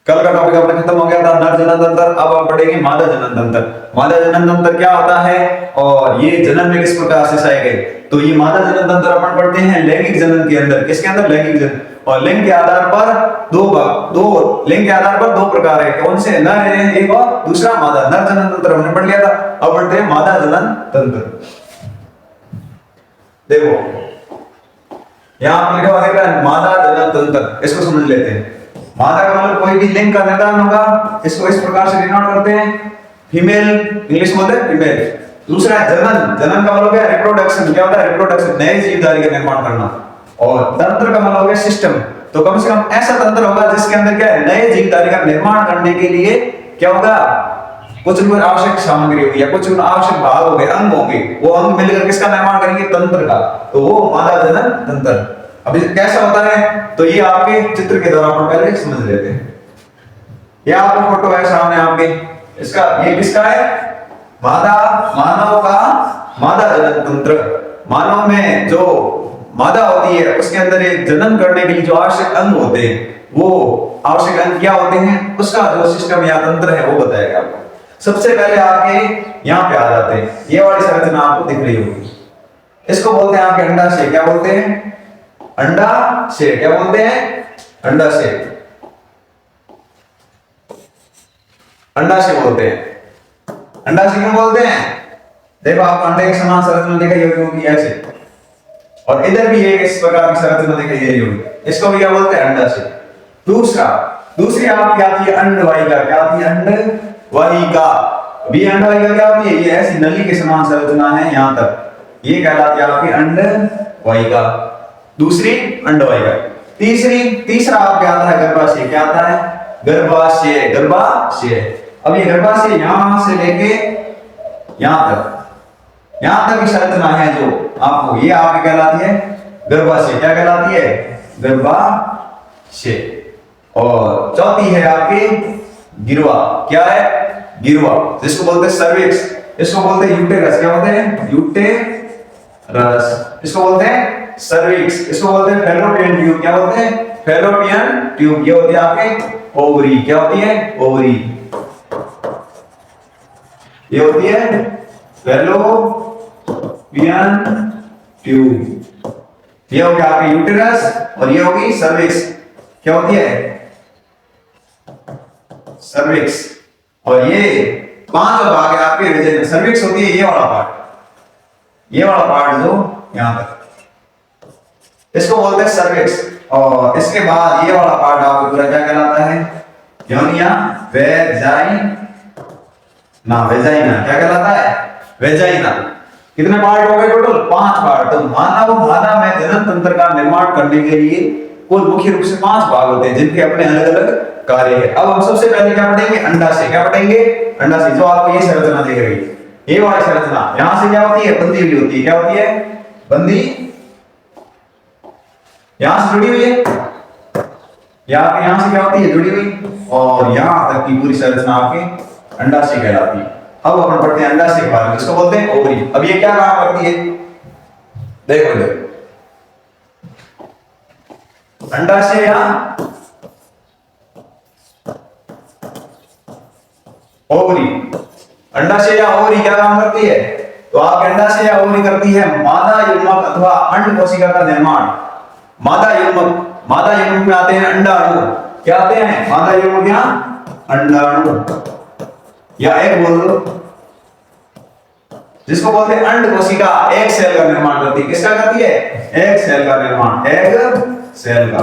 कल का टॉपिक अपना खत्म हो गया था नर जनन तंत्र। अब हम पढ़ेंगे मादा जनन तंत्र। मादा जनन तंत्र क्या होता है और ये जनन में किस प्रकार से सहायक है। तो ये मादा जनन तंत्र अपन पढ़ते हैं लैंगिक जनन के अंदर। किसके अंदर? लैंगिक जनन। और लिंग के आधार पर लिंग के आधार पर दो प्रकार है। कौन से? नर है एक और दूसरा मादा। नर जनन तंत्र हमने पढ़ लिया था। अब पढ़ते हैं मादा जनन तंत्र। देखो यहां पर लिखा हुआ है मादा जनन तंत्र, इसको समझ लेते हैं। मादा का मतलब कोई भी लिंग का निर्धारण होगा, इसको इस प्रकार से डिनोट करते हैं फीमेल, इंग्लिश में बोलते हैं फीमेल। दूसरा है जनन। जनन का मतलब है रिप्रोडक्शन। क्या होता है? रिप्रोडक्शन, नए जीवधारी का निर्माण करना। और तंत्र का मतलब है सिस्टम। तो कम से कम ऐसा तंत्र होगा जिसके अंदर क्या है? नए जीवधारी का निर्माण करने के लिए क्या होगा? कुछ आवश्यक सामग्री होगी या कुछ आवश्यक भाग होंगे, अंग होंगे। वो अंग मिलकर किसका निर्माण करेंगे? तंत्र का। तो वो मादा जनन तंत्र। अभी कैसा होता है तो ये आपके चित्र के द्वारा अपन पहले समझ लेते हैं। ये आपका फोटो है सामने आपके, इसका ये किसका है? मानव का मादा जनन तंत्र। मानव में जो मादा होती है उसके अंदर एक जनन करने के लिए जो आवश्यक अंग होते हैं, वो आवश्यक अंग क्या होते हैं उसका जो सिस्टम या तंत्र है वो बताएगा आपको। सबसे पहले आपके यहाँ पे आ जाते हैं, ये वाली संरचना आपको दिख रही होगी, इसको बोलते हैं आपके अंडाशय। क्या बोलते हैं? अंडाशय। क्या बोलते हैं? अंडाशय। अंडाशय बोलते हैं। अंडाशय क्यों बोलते हैं? देखो आप अंडे के समान संरचना दिखाई होगी ऐसे, और इधर भी एक इस प्रकार की संरचना दिखाई दे रही होगी, इसको भी क्या बोलते हैं? अंडाशय। दूसरी आपकी आती है अंडवाहिका। क्या आती है? अंडवाहिका। भी अंडवाहिका क्या होती है? ये ऐसी नली के समान संरचना है यहां तक, ये कहलाती है आपकी अंडवाहिका। दूसरी अंडवाहिका। तीसरा आपके आता है गर्भाशय। क्या आता है? गर्भाशय। गर्भाशय। अब ये गर्भाशय यहां से लेके यहां तक की संरचना है जो आपको, ये आपकी कहलाती है गर्भाशय। क्या कहलाती है? गर्भाशय। और चौथी है आपकी गिरवा। क्या है? गिरवा, जिसको बोलते हैं सर्विक्स, इसको बोलते हैं यूटेरस। क्या बोलते हैं? यूटेरस। इसको बोलते हैं सर्विक्स, इसको बोलते हैं फैलोपियन ट्यूब। क्या बोलते हैं? Fallopian tube. ये होती है आपके ओवरी। क्या होती है? ओवरी। ये होती है फैलोपियन ट्यूब। ये हो गया आपके यूटेरस और ये होगी सर्विक्स। क्या होती है? सर्विक्स। और ये पांच भाग है आपके विजय। सर्विक्स होती है ये वाला पार्ट जो यहां तक, इसको बोलते हैं सर्विक्स। और इसके बाद ये वाला पार्ट आपको पूरा क्या कहलाता है? योनिया, वेजाइना। क्या कहलाता है? वेजाइना। कितने पार्ट हो गए टोटल? 5 पार्ट। तो मादा में जनन तंत्र का निर्माण करने के लिए कुल मुख्य रूप से 5 भाग होते हैं जिनके अपने अलग अलग कार्य है। अब हम सबसे पहले क्या पढ़ेंगे? अंडाशय। क्या पढ़ेंगे? अंडाशय। जो आपको ये संरचना दिख रही है, ये वाली संरचना, यहां से क्या होती है? बंधी हुई होती है। क्या होती है? बंधी, यहां से जुड़ी हुई है, यहां से क्या होती है? जुड़ी हुई। और यहां तक की पूरी संरचना आपके अंडाशय कहलाती है। अब अपन पढ़ते हैं अंडाशय के बारे में, इसको बोलते हैं ओवरी। अब ये क्या काम करती है? देखो अंडाशय या ओवरी, अंडाशय या ओवरी क्या काम करती है? तो आपके अंडाशय या ओवरी करती है मादा युग्मक अथवा अंड कोशिका का निर्माण। मादा युग्मक में आते हैं अंडाणु। क्या आते हैं? मादा युग्मक या अंडाणु, या एक बोल दो, जिसको बोलते हैं अंड कोशिका एक सेल का निर्माण करती है। किसका करती है? एक सेल का निर्माण। एक सेल का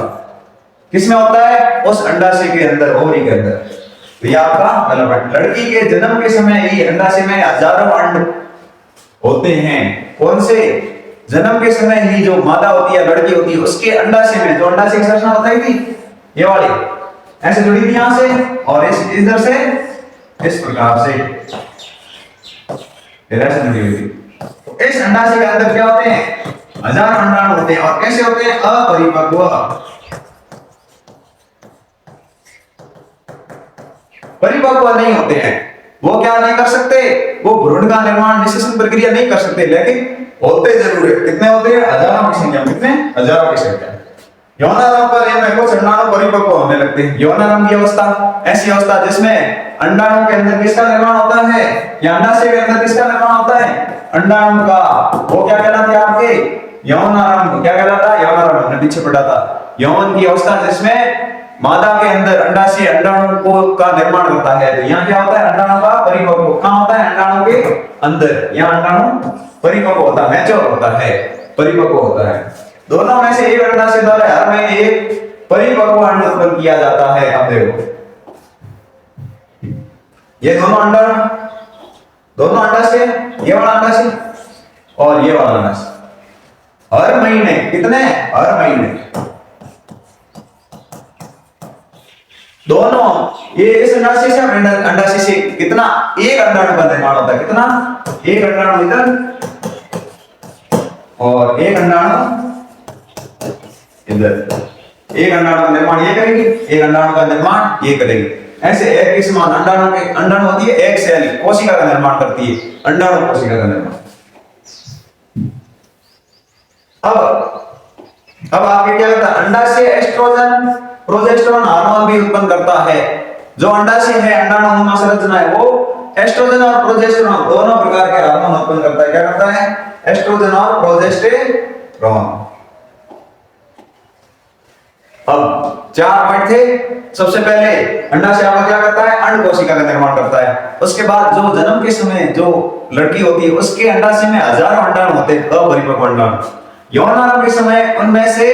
किसमें होता है? उस अंडाशय के अंदर, ओवरी के अंदर। तो ये आपका पहला पार्ट। लड़की के जन्म के समय ही अंडाशय में हजारों अंड होते हैं। कौन से? जन्म के समय ही जो मादा होती है, लड़की होती है, उसके अंडाशय में जो अंडाशय की संरचना बताई थी, ये वाली ऐसे जुड़ी थी यहां से, और इस इधर से इस प्रकार से ऐसे जुड़ी हुई थी। तो इस अंडाशय के अंदर क्या होते हैं? हजार अंडाणु होते हैं। और कैसे होते हैं? अपरिपक्व। परिपक्व नहीं होते हैं। वो क्या नहीं कर सकते? वो भ्रूण का निर्माण, निषेचन प्रक्रिया नहीं कर सकते, लेकिन होते जरूर है। कितने होते हैं? हजारों की संख्या। कितने? हजारों की संख्या। यौनारंभ पर इनमें कुछ अंडाणु परिपक्व होने लगते हैं। यौनारंभ की अवस्था ऐसी अवस्था जिसमें अंडाणु के अंदर किसका निर्माण होता है, या अंडाशय के अंदर किसका निर्माण होता है, अंडाणु का। वो क्या कहलाते हैं आपके, यौनारंभ। क्या कहलाता है, यौनारंभ। हमने पीछे पढ़ा था। यौन की अवस्था जिसमें मादा के अंदर अंडाशय अंडाणु को का निर्माण करता है। तो यहाँ क्या होता है, अंडाणु का परिपक्व कहाँ होता है, अंडाणु के अंदर। यहाँ अंडाणु परिपक्व होता है, मैच्योर होता है, परिपक्व होता है। दोनों में से एक अंडाशय द्वारा हर महीने एक परिपक्व अंड उत्पन्न किया जाता है। अब देखो ये दोनों अंडाणु, दोनों अंडाशय, ये वाला अंडाशय और ये वाला अंडाशय हर महीने कितने, हर महीने दोनों ये इस अंडाशय से अंडाशय से कितना, एक अंडाणु का निर्माण होता है। कितना, एक अंडाणु इधर और एक अंडाणु इधर। एक अंडाणु का निर्माण ये करेगी, एक अंडाणु का निर्माण ये करेगी। ऐसे एक ही समान अंडाणु के अंडाणु होती है, एक सेल कोशिका का निर्माण करती है, अंडाणु कोशिका का निर्माण। अब आगे क्या होता है, अंडाशय एस्ट्रोजन प्रोजेस्टेरोन हार्मोन भी उत्पन्न करता है। जो अंडाशय है, अंडाणुनुमा संरचना है, वो एस्ट्रोजन और प्रोजेस्टेरोन दोनों प्रकार के हार्मोन उत्पन्न करता है। क्या करता है, एस्ट्रोजन और प्रोजेस्टेरोन। अब 4 पॉइंट थे। सबसे पहले अंडाशय आपका क्या करता है, अंड कोशिका का निर्माण करता है। उसके बाद जो जन्म के समय जो लड़की होती है उसके अंडाशय में हजारों अंडाणु होते हैं, अपरिपक्व अंडाणु। यौनारंभ के समय उनमें से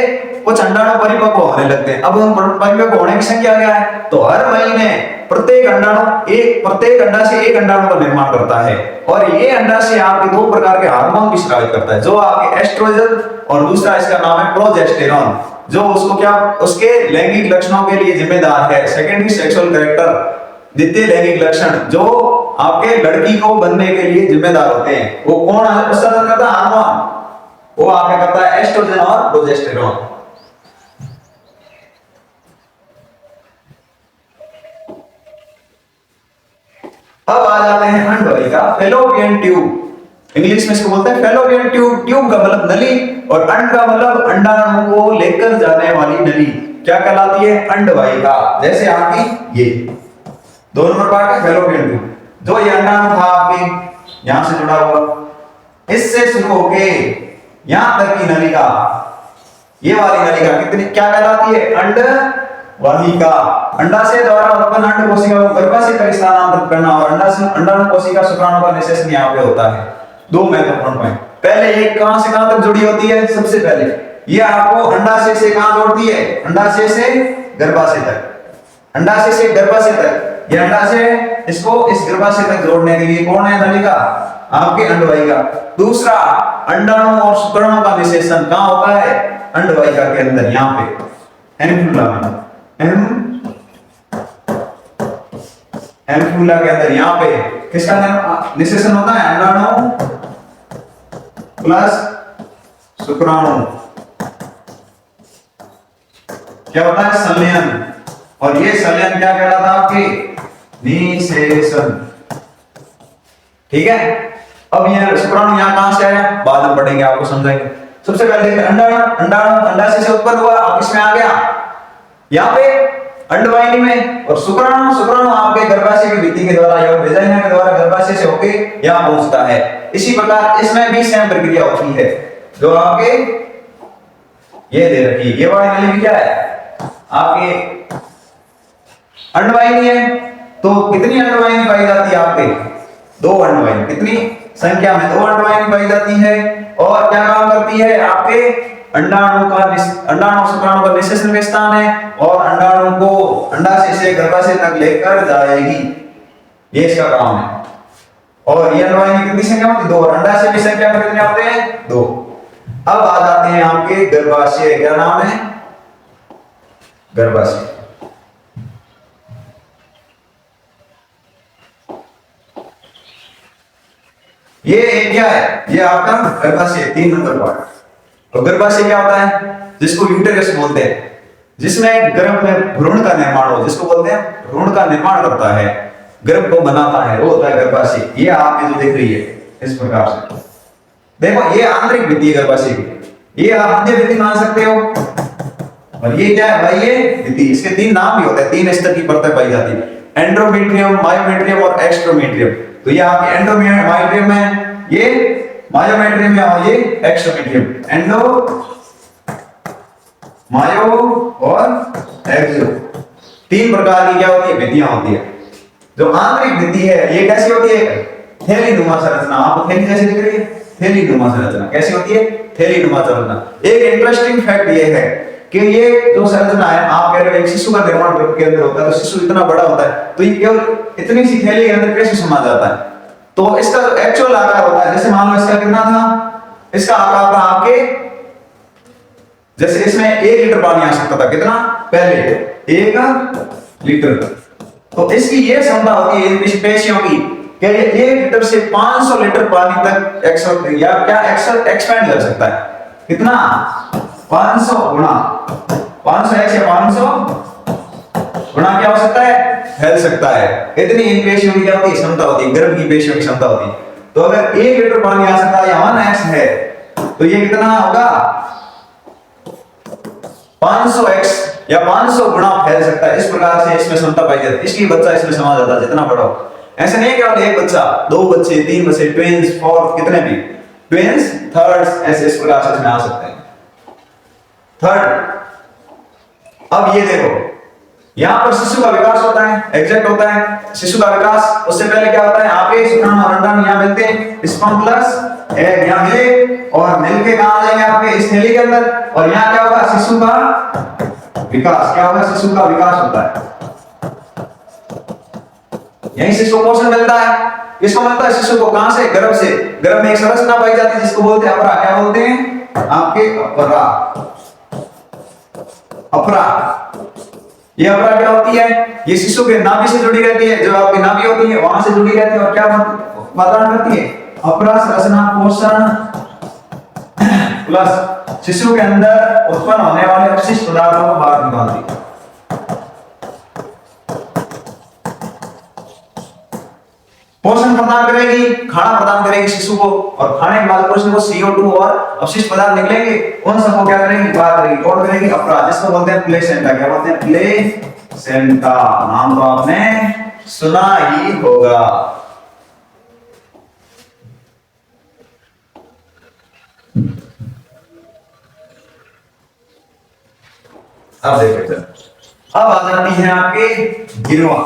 कुछ अंडाणु परिपक्व होने लगते हैं। अब उन परिपक्व होने की संख्या क्या है, तो हर महीने प्रत्येक अंडाशय एक अंडाणु का निर्माण करता है। और ये अंडाशय आपके 2 प्रकार के हार्मोन भी स्रावित करता है, जो आपके एस्ट्रोजन और दूसरा इसका नाम है प्रोजेस्टेरोन, जो उसको क्या, उसके लैंगिक लक्षणों के लिए जिम्मेदार है। सेकेंडरी सेक्सुअल कैरेक्टर, द्वितीय लैंगिक लक्षण जो आपके लड़की को बनने के लिए जिम्मेदार होते हैं, वो कौन उत्सर्जन करता है, हार्मोन। वो आपका करता है एस्ट्रोजन और प्रोजेस्टेरोन। अब आ जाते हैं अंडवाहिका, फेलोपियन ट्यूब। इंग्लिश में इसको बोलते हैं फेलोपियन ट्यूब। ट्यूब का मतलब नली और अंड का मतलब अंडाणु को लेकर जाने वाली नली। क्या कहलाती है, अंडवाहिका। जैसे आपकी ये 2 नंबर पार्ट है फेलोपियन ट्यूब, जो ये अंडाणु था आपके यहां से जुड़ा हुआ, इससे शुरू होके यहां तक की नलिका, ये वाली नलिका कितनी क्या कहलाती है, अंडवाहिका। अंडाशय द्वारा उत्पन्न अंड कोशिका को गर्भाशय तक स्थानांतरित करना और अंडाणु कोशिका शुक्राणु का निषेचन यहाँ पे होता है। 2 महत्वपूर्ण पॉइंट। पहले ये कहां से कहां तक जुड़ी होती है, सबसे पहले ये आपको अंडाशय से कहां जोड़ती है, अंडाशय से गर्भाशय तक, अंडाशय से गर्भाशय तक। ये अंडाशय इसको इस गर्भाशय तक जोड़ने के लिए कौन है, नलिका, आपके अंडवाहिका। दूसरा, अंडाणु और शुक्राणु का निषेचन कहां होता है, अंडवाहिका के अंदर, यहां पे एम्फुला में, एम्फुला के अंदर यहां पे किसका निषेचन होता है, अंडाणु प्लस शुक्राणु। क्या होता है, संलयन। और ये संलयन क्या कहलाता है, आपके निषेचन। ठीक है। अब ये शुक्राणु यहाँ कहां से आया, बाद में पढ़ेंगे, आपको समझाएंगे। सबसे पहले अंडाणु अंडाशय से उत्पन्न हुआ, अब इसमें आ गया यहाँ पे अंडवाहिनी में, और शुक्राणु आपके गर्भाशय की भित्ति के द्वारा या वेजाइना के द्वारा गर्भाशय से होके यहाँ पहुंचता है। इसी प्रकार इसमें भी सेम प्रक्रिया होती है, जो आपके ये दे रखी है। ये वाली नली क्या है, आपके अंडवाहिनी है। तो कितनी अंडवाहिनी पाई जाती है, आपके 2 अंडवाहिनी, कितनी संख्या में 2 अंडवाहिनी पाई जाती है। और क्या काम करती है, आपके अंडाणु शुक्राणु का निषेचन का स्थान है, और अंडाणु को अंडाशय से गर्भाशय तक लेकर जाएगी, ये इसका काम है। और ये अंडवाहिनी कितनी संख्या में, 2, और अंडाशय की संख्या में कितने आते हैं, 2। अब आ जाते हैं आपके गर्भाशय, क्या नाम है, गर्भाशय। ये क्या है, ये आपका गर्भाशय 3 नंबर पार्ट। तो गर्भाशय क्या होता है, जिसको यूटेरस बोलते हैं, जिसमें गर्भ में भ्रूण का निर्माण हो, जिसको बोलते हैं भ्रूण का निर्माण करता है, गर्भ को बनाता है, वो होता है गर्भाशय। ये आपने जो देख रही है इस प्रकार से देखो, ये आंतरिक भित्ति है गर्भाशय की, ये आप मध्य भित्ति मान सकते हो, और ये क्या है भाई, ये द्वितीय। इसके तीन नाम भी होते हैं, तीन स्तर की परतें पाई जाती है, एंडोमेट्रियम, मायोमेट्रियम और एक्सट्रोमेट्रियम। तो ये आपके एंडोमेट्रियम है, ये मायोमेट्रियम है और ये एक्सट्रोमेट्रियम। एंडो, मायो और एक्सो, तीन प्रकार की क्या होती है, भित्तियां होती है। जो आंतरिक भित्ति है ये कैसी होती है, थैलीनुमा संरचना। आपको थैली जैसी दिख रही है, थैलीनुमा संरचना कैसी होती है, थैलीनुमा संरचना। एक इंटरेस्टिंग फैक्ट ये है कि ये जो संरचना है, आप कह रहे हो एक शिशु का निर्माण गर्भ के अंदर होता है, तो शिशु इतना बड़ा होता है, तो ये केवल इतनी सी थैली के अंदर कैसे समा जाता है। तो इसका जो एक्चुअल आकार होता है, जैसे मान लो इसका कितना था, इसका आकार था आपके, जैसे इसमें 1 लीटर पानी आ सकता था, कितना पहले 1 लीटर। तो इसकी ये क्षमता होती है इस पेशियों की कि ये 1 लीटर से 500 लीटर पानी तक एक्सपेंड कर सकता है। कितना, 500 गुना, 500 या 500 गुना क्या हो सकता है, फैल सकता है। इतनी इन पेशियों की क्या होती है, क्षमता होती है, गर्भ की पेशियों की क्षमता होती है। तो अगर 1 लीटर पानी आ सकता है या 1x है, तो ये कितना होगा, 500x या 500 गुना फैल सकता है। इस प्रकार से इसमें क्षमता पाई जाती है, इसलिए बच्चा इसमें समा जाता है जितना बड़ा हो। ऐसे नहीं केवल एक बच्चा, 2 बच्चे, 3 बच्चे, ट्विंस, फोर्थ, कितने भी ट्विंस, थर्ड्स, ऐसे इस प्रकार से इसमें आ सकते हैं। थर्ड, अब ये देखो, यहां पर शिशु का विकास होता है, एग्जैक्ट होता है शिशु का विकास। उससे पहले क्या होता है, आपके शुक्राणु और अंडाणु यहां मिलते हैं, स्पर्म प्लस एग यहां मिले और मिलके कहां जाएंगे, आपके इस थैली के अंदर। और यहां क्या होगा, शिशु का विकास। क्या होगा, शिशु का विकास होता है। यहीं शिशु को पोषण मिलता है। किसको मिलता है, शिशु को कहां से, गर्भ से। गर्भ में एक संरचना पाई जाती है जिसको बोलते हैं अपरा। क्या बोलते हैं, आपके अपरा। अपरा, ये अपरा क्या होती है, ये शिशु के नाभि से जुड़ी रहती है, जो आपकी नाभि होती है वहां से जुड़ी रहती है। और क्या प्रदान करती है, अपरा संरचना पोषण प्लस शिशु के अंदर उत्पन्न होने वाले अपशिष्ट पदार्थों को बाहर निकालती है। पोषण प्रदान करेगी, खाना प्रदान करेगी शिशु को, और खाने के बाद पोषण को CO2 और अपशिष्ट पदार्थ निकलेंगे, उन सबको क्या करेगी, बाहर करेगी, और करेगी अपरा, जिसको बोलते हैं प्लेसेंटा। क्या बोलते हैं, प्लेसेंटा। नाम तो आपने सुना ही होगा। अब देखो, अब आ जाती है आपके गिरवा।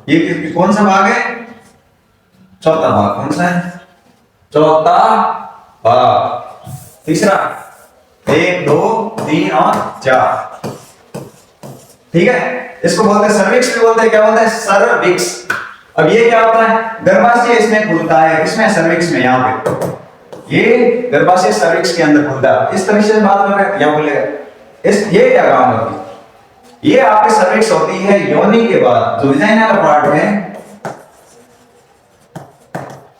ये कौन सा भाग है, चौथा भाग। कौन सा है, चौथा भाग। तीसरा, 1 2 3 और 4, ठीक है। इसको बोलते हैं सर्विक्स भी बोलते हैं। क्या बोलते हैं, सर्विक्स। अब ये क्या होता है, गर्भाशय इसमें खुलता है, किसमें, सर्विक्स में। यहाँ पे ये गर्भाशय सर्विक्स के अंदर खुलता है। इस तरीके से बात कर रहे हैं, क्या बोलेगा, इस ये क्या काम करती है, ये आपके सर्विक्स होती है योनि के बाद। जो विजाइना का पार्ट है,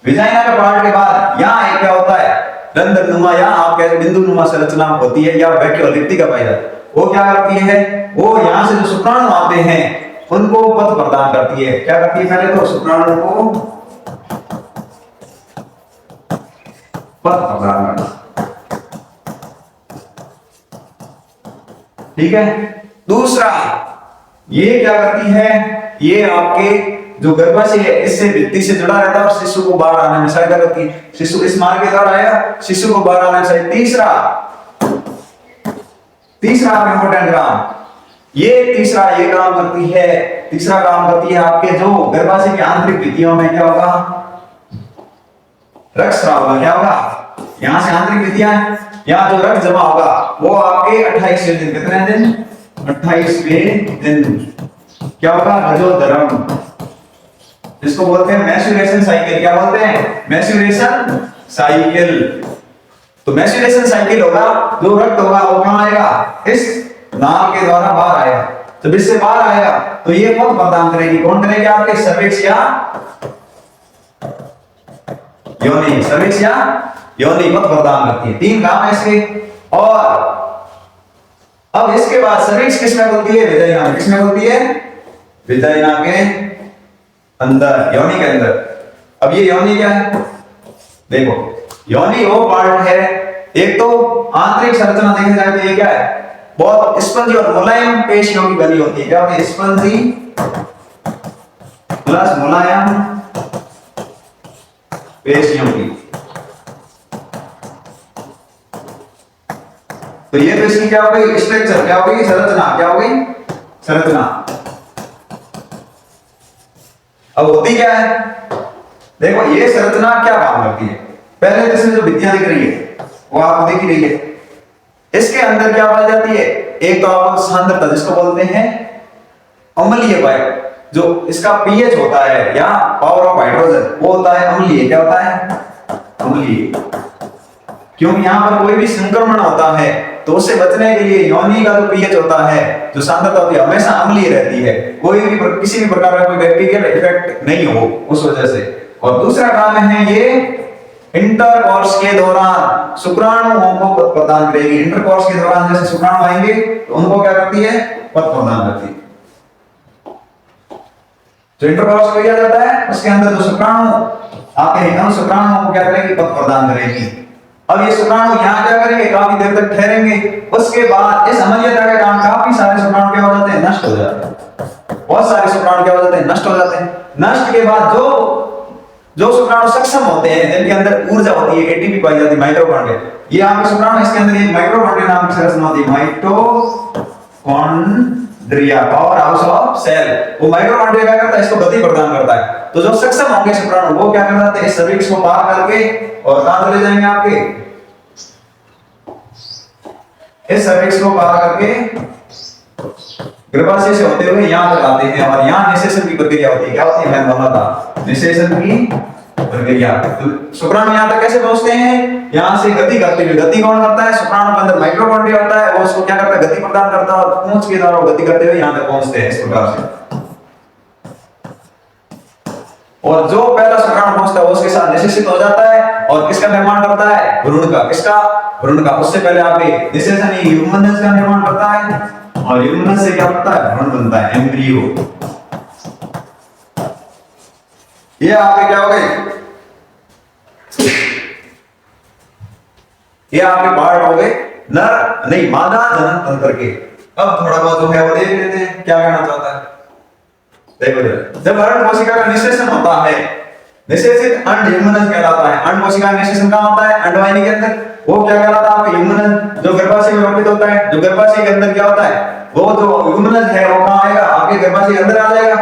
विजाइना के पार्ट के बाद यहाँ एक क्या होता है, रंध्रनुमा, यहाँ आप कहते हैं बिंदुनुमा संरचना होती है, या वैक्यूलिप्ति का पाया। वो क्या करती है, वो यहाँ से जो शुक्राणु आते हैं उनको पथ प्रदान करती है। क्या करती है, पहले तो शुक्राणु को पथ प्रदान करना, ठीक है। दूसरा, ये क्या करती है, ये आपके जो गर्भाशय है इससे भित्ति से जुड़ा रहता है और शिशु को बाहर आने में सहायता करती है। शिशु इस मार्ग के द्वारा आया, शिशु को बाहर आने से। तीसरा इंपोर्टेंट काम, ये तीसरा ये काम करती है, तीसरा काम करती है आपके जो गर्भाशय के आंतरिक भित्तियों में क्या होगा, रक्तस्राव होगा। क्या होगा, यहां से आंतरिक भित्तियां, यहां जो रक्त जमा होगा वो आपके 28वें दिन, कितने दिन, 28वें दिन क्या होगा, रजोधर्म, जिसको बोलते हैं मैच्योरेशन साइकिल। क्या बोलते हैं, मैच्योरेशन साइकिल। तो मैच्योरेशन साइकिल होगा, जो रक्त होगा वो कहां आएगा, इस नाल के द्वारा बाहर आएगा। जब इससे बाहर आएगा तो ये पथ प्रदान करेगी। कौन करेगी, आपके सर्विक्स या योनि। सर्विक्स या योनि पथ प्रदान करती है। 3 काम है इसके। और अब इसके बाद सर्विक्स किसमें बोलती है, विजाइना। किसमें बोलती है, विजाइना के अंदर, योनि के अंदर। अब ये योनि क्या है, देखो योनि वो पार्ट है, एक तो आंतरिक संरचना देखा जाए तो ये क्या है, बहुत स्पंजी और मुलायम पेशियों की बनी होती है। क्या होती है? स्पंजी प्लस मुलायम पेशियों की। तो ये तो इसकी क्या हो गई? स्ट्रक्चर। क्या हो गई? संरचना। क्या हो गई? संरचना। अब होती क्या है? देखो ये संरचना क्या काम करती है? पहले तो इसमें जो भित्तियां दिख रही है वो आपको दिख रही है। इसके अंदर क्या पाई जाती है? एक तो आपको सांद्रता जिसको बोलते हैं अम्लीय वायु, जो इसका पीएच होता है या पावर ऑफ हाइड्रोजन वो होता है अम्लीय। क्या होता है? अम्लीय। क्योंकि यहां पर कोई भी संक्रमण होता है तो उससे बचने के लिए योनि का जो पीएच होता है, जो सांद्रता होती है, हमेशा अम्लीय रहती है। कोई भी किसी भी प्रकार का कोई बैक्टीरियल इफेक्ट नहीं हो उस वजह से। और दूसरा काम है ये इंटरकोर्स के दौरान शुक्राणुओं को पथ प्रदान करेगी। इंटरकोर्स के दौरान जैसे शुक्राणु आएंगे तो उनको क्या करती है? पथ प्रदान करती है। जो इंटरकोर्स किया जाता है उसके अंदर जो शुक्राणु आते हैं उन शुक्राणुओं को क्या करेगी? पथ प्रदान करेगी। अब ये शुक्राणु यहाँ क्या करेंगे? काफी देर तक ठहरेंगे। उसके बाद इस अम्लीयता के कारण काफी सारे शुक्राणु क्या हो जाते हैं? नष्ट हो जाते हैं। बहुत सारे शुक्राणु क्या हो जाते हैं? नष्ट हो जाते हैं। नष्ट के बाद जो शुक्राणु सक्षम होते हैं, जिनके अंदर ऊर्जा होती है, एटीपी पाई जाती है, माइटोकॉन्ड्रिया, ये आपके शुक्राणु, इसके अंदर एक माइटोकॉन्ड्रिया नाम की संरचना होती है। Mitochondria, powerhouse of cell. वो माइटोकॉन्ड्रिया क्या करता है? इसको गति प्रदान करता है। तो जो सक्षम होंगे शुक्राणु वो क्या कर जाते हैं? इस सर्विक्स को पार करके और कहां चले जाएंगे? आपके इस सर्विक्स को पार करके गर्भाशय से होते हुए यहां तक आते हैं और यहां निषेचन की प्रक्रिया होती है। क्या होती है? मैंने बोला था निषेचन की प्रक्रिया। तो शुक्राणु यहां तक कैसे पहुंचते हैं? यहां से गति करते हुए। गति कौन करता है? शुक्राणु के अंदर माइटोकॉन्ड्रिया होता है, वो उसको क्या करता है? गति प्रदान करता है और पूंछ के द्वारा गति करते हुए यहां तक पहुंचते हैं इस प्रकार से। और जो पहला शुक्राणु पहुंचता है वो उसके साथ निषेचित हो जाता है और किसका निर्माण करता है? भ्रूण का। किसका? भ्रूण का। उससे पहले आपके निषेचन ह्यूमनस का निर्माण करता है और ह्यूमनस से क्या बनता है? भ्रूण बनता है, एम्ब्रियो। ये आपके क्या हो गए? ये आपके पार्ट हो गए नर नहीं मादा जनन तंत्र के। अब थोड़ा बहुत जो है वो देख लेते हैं क्या कहना चाहता है। देखो जब अंड कोशिका का निषेचन होता है, निषेचित अंड ह्यूमनस कहलाता है। अंड कोशिका का निषेचन कहां होता है? अंडवाहिनी के अंदर। वो क्या कहलाता है? आपका ह्यूमनस, जो गर्भाशय में रोपित होता है। जो गर्भाशय के अंदर क्या होता है? वो जो ह्यूमनस है वो कहां आएगा? आपके गर्भाशय के अंदर आ जाएगा।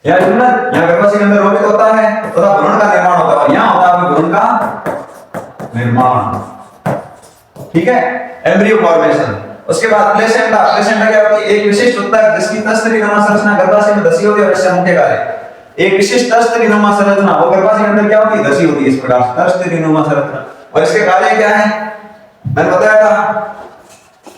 या ह्यूमनस या गर्भाशय के अंदर रोपित होता है तथा भ्रूण का निर्माण होता है और यहां होता है आपके भ्रूण का निर्माण। ठीक है? Embryo formation. उसके बाद प्लेसेंटा। प्लेसेंटा क्या होती है? एक विशिष्ट उत्तक जिसकी तस्तरीनुमा संरचना गर्भाशय में धसी होती है और इससे मुख्य कार्य एक विशिष्ट तस्तरीनुमा संरचना, वो गर्भाशय के अंदर क्या होती है? धसी होती है इस प्रकार से तस्तरीनुमा संरचना। और इसके कार्य क्या है? मैंने बताया था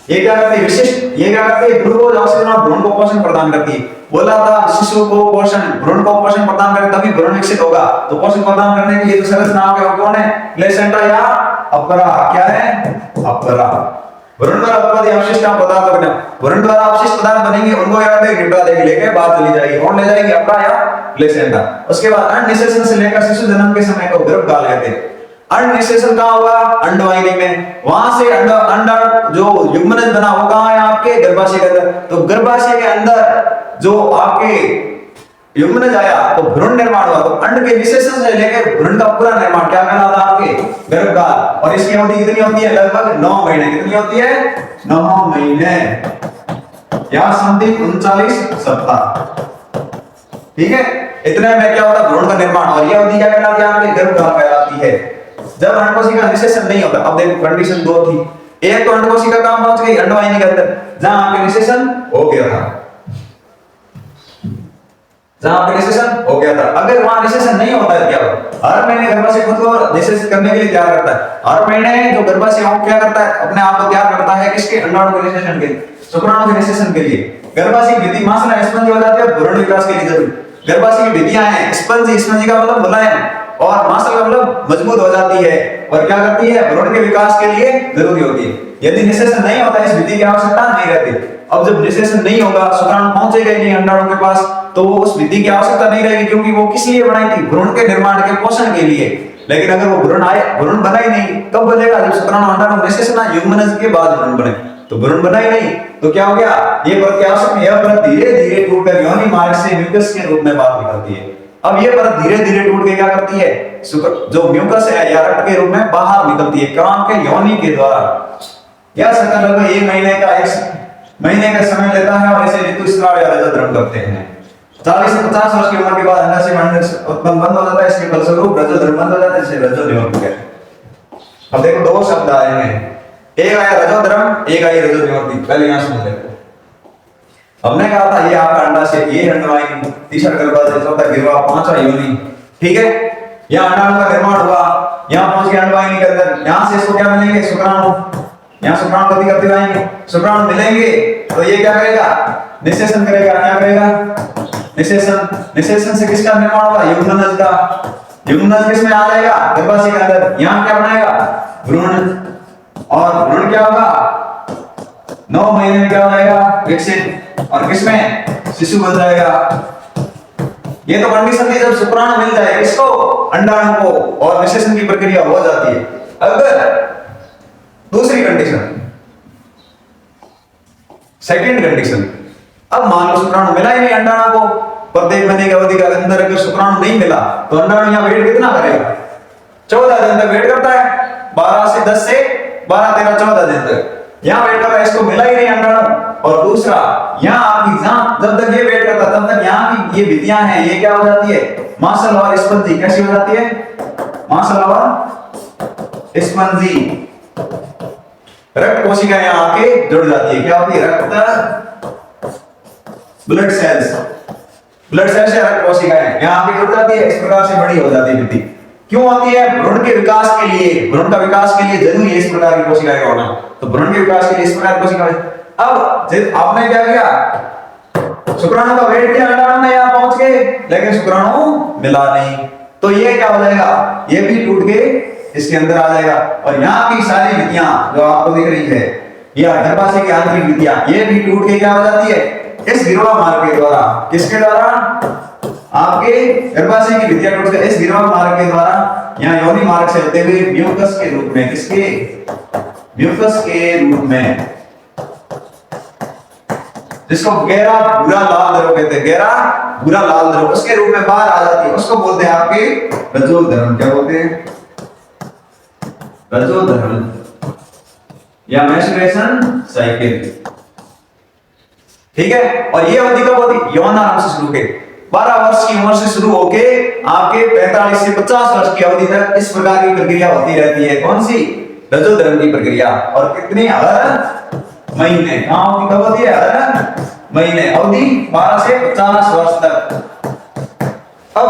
ये क्या करती है? विशिष्ट ये क्या करती है? ग्लूकोज, ऑक्सीजन और भ्रूण को पोषण प्रदान करती है। बोला था शिशु को पोषण, भ्रूण को पोषण प्रदान करे तभी भ्रूण विकसित होगा। तो पोषण प्रदान करने के लिए जो संरचना आपके वो कौन है? प्लेसेंटा या अपरा। क्या है? अपरा। भ्रूण द्वारा उत्पन्न अवशिष्ट पदार्थ बने, भ्रूण द्वारा अवशिष्ट पदार्थ बनेंगे, उनको क्या करते हैं? निपटा देंगे, लेके बाहर चली जाएगी। कौन ले जाएगी? अपरा या प्लेसेंटा। उसके बाद अंड निषेचन से लेकर शिशु जन्म के समय को गर्भकाल कहते हैं। अंड निषेचन कहां हुआ? अंडवाहिनी में। वहां से अंड जो युग्मनज बना वो कहां है? आपके गर्भाशय के अंदर। तो गर्भाशय के अंदर जो आपके युग्मनज आया तो भ्रूण निर्माण हुआ। तो अंड के निषेचन से लेकर भ्रूण का पूरा निर्माण क्या कहलाता है? आपके गर्भकाल। और इसकी अवधि कितनी होती है? लगभग 9 महीने। कितनी होती है? 9 महीने या समथिंग 39 सप्ताह। ठीक है? इतने में क्या होता है? भ्रूण का निर्माण। और यह अवधि क्या कहलाती है? आपके गर्भकाल कहलाती है। जब अंड कोशिका निषेचन नहीं होता। अब देखो कंडीशन 2 थी। एक तो अंड कोशिका कहां पहुंच गई? अंडवाहिनी के अंदर, जहां आपके निषेचन हो गया था। जहां आपके निषेचन हो गया था। अगर वहां निषेचन नहीं होता है क्या होगा? हर महीने गर्भाशय खुद को निषेचित करने के लिए तैयार करता है। हर महीने जो गर्भाशय वो क्या करता है? अपने आप को तैयार करता है किसके? अंडाणु के निषेचन के लिए, शुक्राणु के निषेचन के लिए। गर्भाशय की भित्ति मांसला स्पंज हो जाती है भ्रूण विकास के लिए जरूरी। गर्भाशय की भित्तियां हैं स्पंजी, स्पंजी का मतलब मुलायम और मांसल का मतलब मजबूत हो जाती है और क्या करती है? भ्रूण के विकास के लिए जरूरी होती है। यदि निषेचन नहीं होता इस भित्ति की आवश्यकता नहीं रहती। अब जब निषेचन नहीं होगा, शुक्राणु पहुंचेगा ही नहीं अंडाणु के पास, तो उस भित्ति की आवश्यकता नहीं रहेगी। क्योंकि वो किस लिए बनाई थी? भ्रूण के निर्माण के पोषण के लिए। लेकिन अगर वो भ्रूण आए, भ्रूण बना ही नहीं, कब बनेगा? जब शुक्राणु अंडाणु निषेचन युग्मनज के बाद भ्रूण बने। तो भ्रूण बना ही नहीं, तो क्या हो गया? ये परत क्या हो सकती है? यह परत धीरे धीरे टूटकर योनि मार्ग से म्यूकस के रूप में बाहर निकलती है। अब ये परत धीरे धीरे टूट के क्या करती है? जो म्यूकस है या रक्त के रूप में बाहर निकलती है, कहाँ के? योनि के द्वारा। यह सकल लगभग 1 महीने का समय लेता है और इसे ऋतुस्राव या रजोधर्म करते हैं। 40 से 50 वर्ष की उम्र के बाद अंडाशय मंडल उत्पन्न बंद हो जाता है, इसके फलस्वरूप रजोधर्म बंद हो जाता है, इसे रजो निवर्त कहते हैं। अब देखो 2 शब्द आए हैं, एक आया रजोधर्म, एक आई रजो निवर्ती। पहले यहां सुन लेते। हमने कहा था ये आपका अंडाशय, ये अंडवाहिनी, तीसरा गर्भाशय, चौथा गिरवा, पांचवा योनि, ठीक है। यहाँ अंडाणु का निर्माण हुआ, यहाँ पहुंच गया अंडवाहिनी के अंदर, यहाँ से इसको क्या मिलेंगे? शुक्राणु। यहाँ शुक्राणु गति करते जाएंगे, शुक्राणु मिलेंगे तो ये क्या करेगा? निषेचन करेगा। क्या करेगा? निषेचन। निषेचन से किसका निर्माण होगा? युग्मनज का। युग्मनज किसमें आ जाएगा? गर्भाशय के अंदर। यहाँ क्या बनाएगा? भ्रूण। और भ्रूण क्या होगा? 9 महीने में क्या हो जाएगा? विकसित। और किसमें? शिशु बन जाएगा। ये तो कंडीशन थी जब शुक्राणु मिल जाए किसको? अंडाणु को, और निषेचन की प्रक्रिया हो जाती है। अगर दूसरी कंडीशन, सेकंड कंडीशन, अब मान लो शुक्राणु मिला ही नहीं अंडाणु को, प्रत्येक महीने की अवधि के अंदर अगर शुक्राणु नहीं मिला तो अंडाणु यहाँ वेट कितना करेगा? 14 दिन तक वेट करता है। 12 से 10 से 12, 13, 14 दिन तक यहाँ वेट कर रहा है, इसको मिला ही नहीं अंडाणु। और दूसरा, यहाँ आपकी जब तक ये वेट करता तब तक यहाँ की ये भित्तियां हैं, ये क्या हो जाती है? मांसल और स्पंजी। कैसी हो जाती है? मांसल और स्पंजी। रक्त कोशिकाएं यहाँ आके जुड़ जाती है। क्या होती है? रक्त, ब्लड सेल्स। ब्लड सेल्स या रक्त कोशिकाएं यहाँ आके जुड़ जाती है, इस प्रकार से बड़ी हो जाती है भित्ति। क्यों होती है? भ्रूण के विकास के लिए, भ्रूण का विकास के लिए जरूरी है इस प्रकार की कोशिकाएं का होना। तो भ्रूण के विकास के लिए इस प्रकार की कोशिकाएं। अब आपने क्या किया? शुक्राणु का वेट किया अंडाणु में, यहाँ पहुंच गए, लेकिन शुक्राणु मिला नहीं, तो ये क्या हो जाएगा? ये भी टूट के इसके अंदर आ जाएगा। और यहाँ की सारी भित्तियां जो आपको दिख रही है, यह गर्भाशय की आंतरिक भित्तियां, ये भी टूट के क्या हो जाती है? इस गिरवा मार्ग के द्वारा। किसके द्वारा? आपके गर्भाशय की भित्तियां टूट कर इस गिरवा मार्ग के द्वारा यहाँ योनि मार्ग से होते हुए म्यूकस के रूप में, किसके? म्यूकस के रूप में, जिसको गहरा भूरा लाल द्रव कहते हैं, गहरा भूरा लाल द्रव, उसके रूप में बाहर आ जाती है। उसको बोलते हैं आपके रजोधर्म। क्या बोलते हैं? रजोधर्म या मेंस्ट्रुएशन साइकिल, ठीक है। और ये अवधि कब होती? यौनारंभ से शुरू के 12 वर्ष की उम्र से शुरू होके आपके 45 से 50 वर्ष की अवधि तक इस प्रकार की प्रक्रिया होती रहती है। कौन सी? रजोधर्म की प्रक्रिया। और कितनी? हर महीने। कहां होती? कब होती है? हर महीने। अवधि 12 से 50 वर्ष तक। अब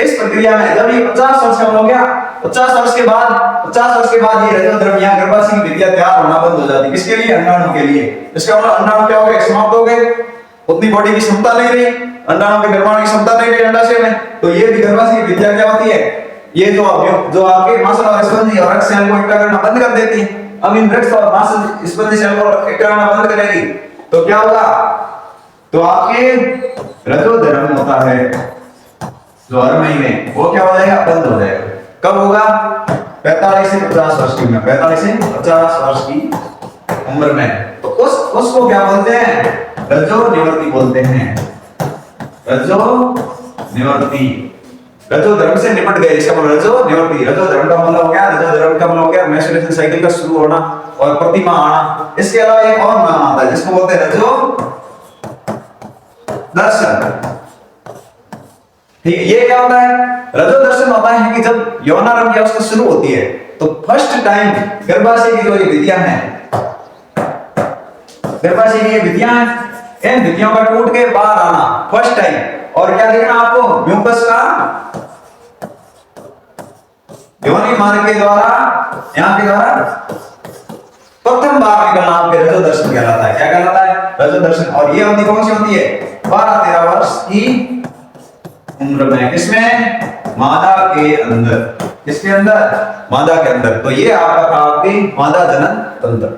इस प्रक्रिया में जब ये 50 वर्ष का हो गया, 50 वर्ष के बाद ये रजोधर्म या गर्भाशय की भित्तियां तैयार होना बंद हो जाती है। किसके लिए? अंडाणु के लिए। इसका मतलब अंडाणु क्या हो गए? समाप्त हो गए, उतनी बॉडी की क्षमता नहीं रही, अंडाणु के निर्माण की क्षमता नहीं रही अंडाशय में। तो ये भी गर्भाशय की भित्तियां क्या होती है? ये जो आपके मांसल और स्पंजी और रक्त सेल को इकट्ठा करना बंद कर देती है। अब इन रक्त और मांसल स्पंजी सेल को इकट्ठा करना बंद करेगी तो क्या होगा? तो आपके रजोधर्म होता है जो हर महीने, वो क्या हो जाएगा? बंद हो जाएगा। कब होगा? 45 से 50 वर्ष की उम्र, 45 से 50 वर्ष की उम्र में। तो उसको क्या बोलते हैं? रजो निवर्ती बोलते हैं। रजो निवर्ती। रजो धर्म से निपट गए, इसका मतलब रजो निवर्ती। रजो धर्म का मतलब हो गया, रजो धर्म का मतलब हो गया मेंस्ट्रुएशन साइकिल का शुरू होना और प्रतिमा आना। इसके अलावा एक और नाम आता है जिसको बोलते हैं रजो दर्शन। ठीक है, ये क्या होता है? रजो दर्शन होता है कि जब यौनारंभ की अवस्था शुरू होती है तो फर्स्ट टाइम गर्भाशय की जो ये भित्तियां हैं, गर्भाशय की ये भित्तियां हैं, इन भित्तियों का टूट के बाहर आना फर्स्ट टाइम। और क्या देखना आपको? म्यूकस का योनि मार्ग के द्वारा, यहाँ के द्वारा प्रथम बार निकलना आपके रजो दर्शन कहलाता है। क्या कहलाता है? रजो दर्शन। और ये अवधि कौन सी होती है? 12-13 वर्ष की उम्र में। किसमें? मादा के अंदर। किसके अंदर? मादा के अंदर। तो ये आपका आपकी मादा जनन तंत्र।